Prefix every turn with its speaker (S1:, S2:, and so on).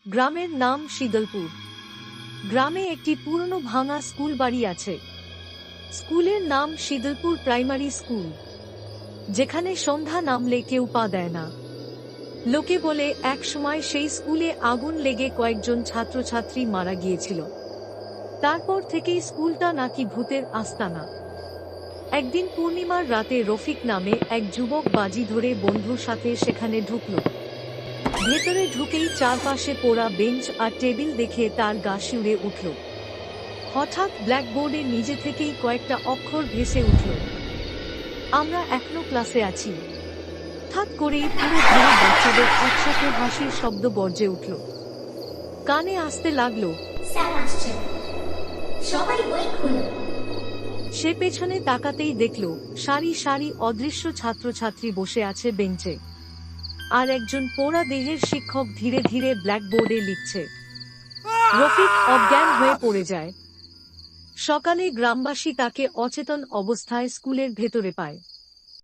S1: গ্রামের নাম শীতলপুর। গ্রামে একটি পুরনো ভাঙা স্কুল বাড়ি আছে। স্কুলের নাম শীতলপুর প্রাইমারি স্কুল, যেখানে সন্ধ্যা নামলে কেউ পা দেয় না। লোকে বলে এক সময় সেই স্কুলে আগুন লেগে কয়েকজন ছাত্রছাত্রী মারা গিয়েছিল। তারপর থেকেই স্কুলটা নাকি ভূতের আস্তানা। একদিন পূর্ণিমার রাতে রফিক নামে এক যুবক বাজি ধরে বন্ধুর সাথে সেখানে ঢুকল। ভেতরে ঢুকেই চারপাশে পোড়া বেঞ্চ আর টেবিল দেখে তার গা শিউরে উঠল। হঠাৎ ব্ল্যাকবোর্ডে নিজে থেকেই কয়েকটা অক্ষর ভেসে উঠল, আমরা এখনো ক্লাসে আছি। হঠাৎ করেই পুরো ঘরে বাচ্চাদের একসাথে হাসির শব্দ গর্জে উঠল। কানে আসতে লাগলো,
S2: স্যার আসছেন, সবাই বই খুলো।
S1: সে পেছনে তাকাতেই দেখল সারি সারি অদৃশ্য ছাত্রছাত্রী বসে আছে বেঞ্চে, আর একজন পোড়া দেহের শিক্ষক ধীরে ধীরে ব্ল্যাকবোর্ডে লিখছে। রফিক অজ্ঞান হয়ে পড়ে যায়। সকালে গ্রামবাসী তাকে অচেতন অবস্থায় স্কুলের ভেতরে পায়।